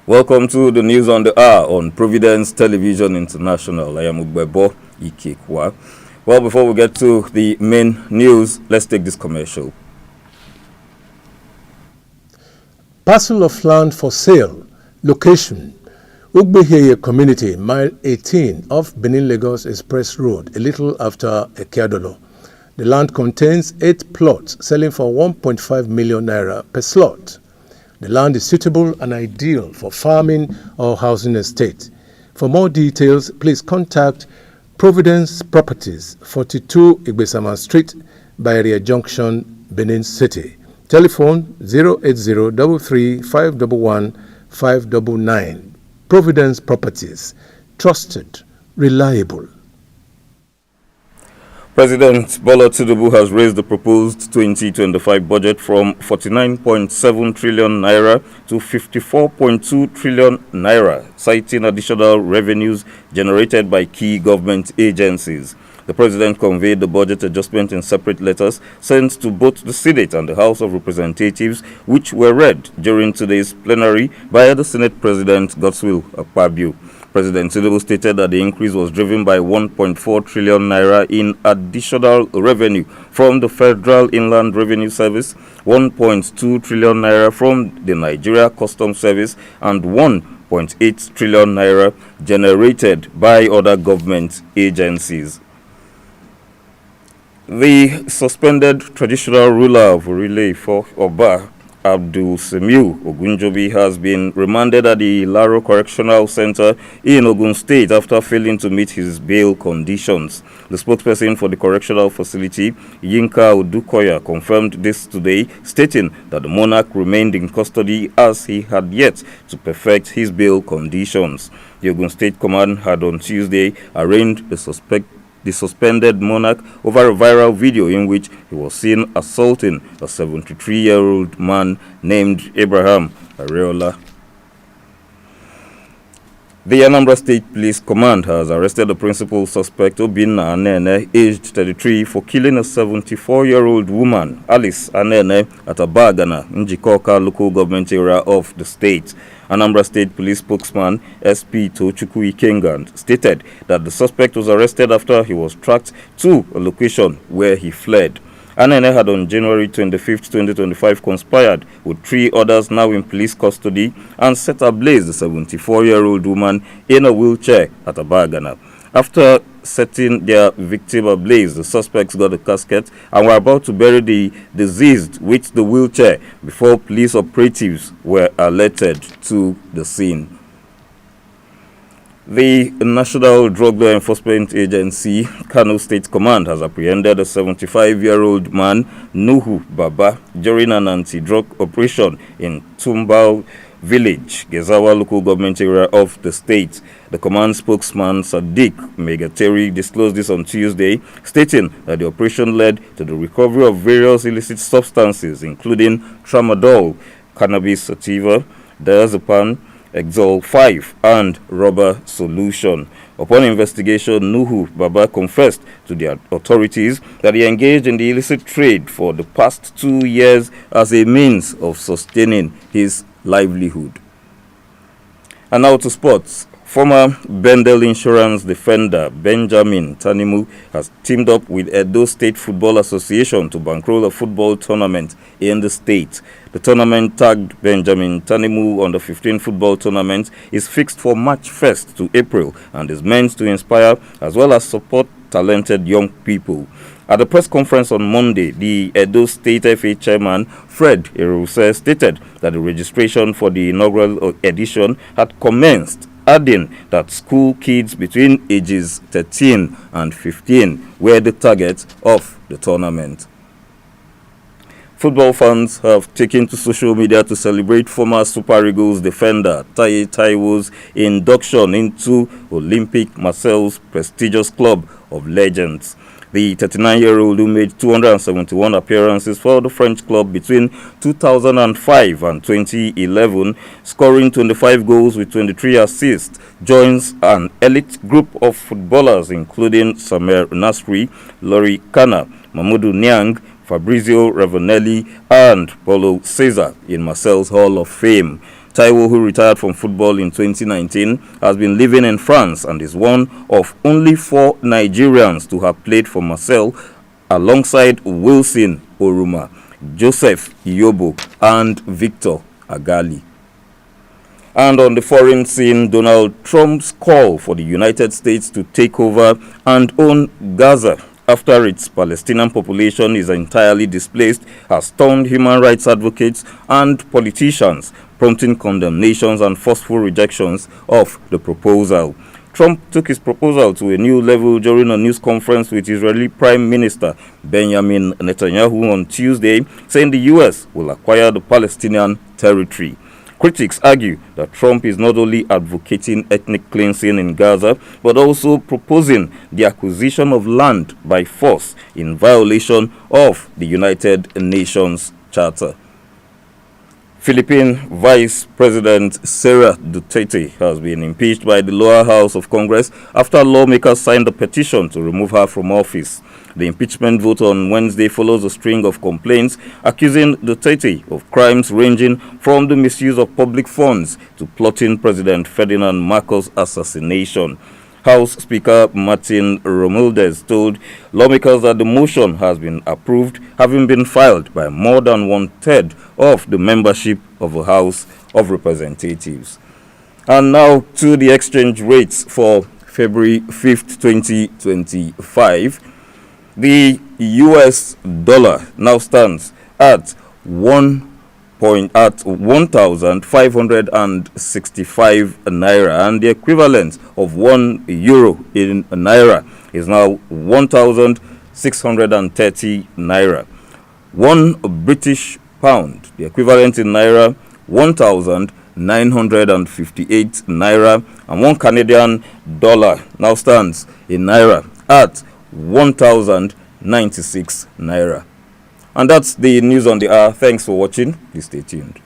Welcome to the news on the hour on Providence Television International. I am Ugbebo Ikekwa. Well, before we get to the main news, let's take this commercial. Parcel of land for sale. Location: Ugbeheye Community, mile 18 off Benin-Lagos Express Road, a little after Ekeadolo. The land contains 8 plots selling for 1.5 million naira per slot. The land is suitable and ideal for farming or housing estate. For more details, please contact Providence Properties, 42 Igbesama Street, Bayeria Junction, Benin City. Telephone 08033511599. Providence Properties, trusted, reliable. President Bola Tinubu has raised the proposed 2025 budget from 49.7 trillion naira to 54.2 trillion naira, citing additional revenues generated by key government agencies. The president conveyed the budget adjustment in separate letters sent to both the Senate and the House of Representatives, which were read during today's plenary by the Senate President Godswill Akpabio. President Tinubu stated that the increase was driven by 1.4 trillion naira in additional revenue from the Federal Inland Revenue Service, 1.2 trillion naira from the Nigeria Customs Service, and 1.8 trillion naira generated by other government agencies. The suspended traditional ruler of Orile for Oba, Abdul Semiu Ogunjobi, has been remanded at the Laro Correctional Center in Ogun State after failing to meet his bail conditions. The spokesperson for the correctional facility, Yinka Odukoya, confirmed this today, stating that the monarch remained in custody as he had yet to perfect his bail conditions. The Ogun State Command had on Tuesday arraigned the suspended monarch over a viral video in which he was seen assaulting a 73-year-old man named Abraham Areola. The Anambra State Police Command has arrested the principal suspect, Obinna Anene, aged 33, for killing a 74-year-old woman, Alice Anene, at Abagana, Njikoka local government area of the state. Anambra State Police spokesman SP Tochukwu Ikenga stated that the suspect was arrested after he was tracked to a location where he fled. Anene had on January 25, 2025 conspired with 3 others now in police custody and set ablaze the 74-year-old woman in a wheelchair at Abagana. After setting their victim ablaze, the suspects got a casket and were about to bury the deceased with the wheelchair before police operatives were alerted to the scene. The National Drug Law Enforcement Agency, Kano State Command, has apprehended a 75-year-old man, Nuhu Baba, during an anti-drug operation in Tumbao Village, Gezawa local government area of the state. The command spokesman, Sadiq Megateri, disclosed this on Tuesday, stating that the operation led to the recovery of various illicit substances, including tramadol, cannabis sativa, diazepam, Exol 5, and rubber solution. Upon investigation, Nuhu Baba confessed to the authorities that he engaged in the illicit trade for the past 2 years as a means of sustaining his livelihood. And now to sports. Former Bendel Insurance defender Benjamin Tanimu has teamed up with Edo State Football Association to bankroll a football tournament in the state. The tournament, tagged Benjamin Tanimu Under 15 football tournament, is fixed for March 1st to April and is meant to inspire as well as support talented young people. At the press conference on Monday, the Edo State FA chairman, Fred Eruse, stated that the registration for the inaugural edition had commenced, adding that school kids between ages 13 and 15 were the target of the tournament. Football fans have taken to social media to celebrate former Super Eagles defender Taye Taiwo's induction into Olympic Marseille's prestigious club of legends. The 39-year-old, who made 271 appearances for the French club between 2005 and 2011, scoring 25 goals with 23 assists, joins an elite group of footballers including Samer Nasri, Lori Kana, Mamadou Niang, Fabrizio Ravanelli, and Paulo Cesar in Marseille's Hall of Fame. Taiwo, who retired from football in 2019, has been living in France and is one of only 4 Nigerians to have played for Marseille alongside Wilson Oruma, Joseph Iyobo, and Victor Agali. And on the foreign scene, Donald Trump's call for the United States to take over and own Gaza after its Palestinian population is entirely displaced has stunned human rights advocates and politicians, prompting condemnations and forceful rejections of the proposal. Trump took his proposal to a new level during a news conference with Israeli Prime Minister Benjamin Netanyahu on Tuesday, saying the U.S. will acquire the Palestinian territory. Critics argue that Trump is not only advocating ethnic cleansing in Gaza, but also proposing the acquisition of land by force in violation of the United Nations Charter. Philippine Vice President Sara Duterte has been impeached by the lower house of Congress after lawmakers signed a petition to remove her from office. The impeachment vote on Wednesday follows a string of complaints accusing Duterte of crimes ranging from the misuse of public funds to plotting President Ferdinand Marcos' assassination. House Speaker Martin Romualdez told lawmakers that the motion has been approved, having been filed by more than 1/3 of the membership of the House of Representatives. And now to the exchange rates for February 5th, 2025. The US dollar now stands at 1,565 naira, and the equivalent of 1 euro in naira is now 1,630 naira. 1 British pound, the equivalent in naira, 1,958 naira, and 1 Canadian dollar now stands in naira at 1,096 naira. And that's the news on the hour. Thanks for watching. Please stay tuned.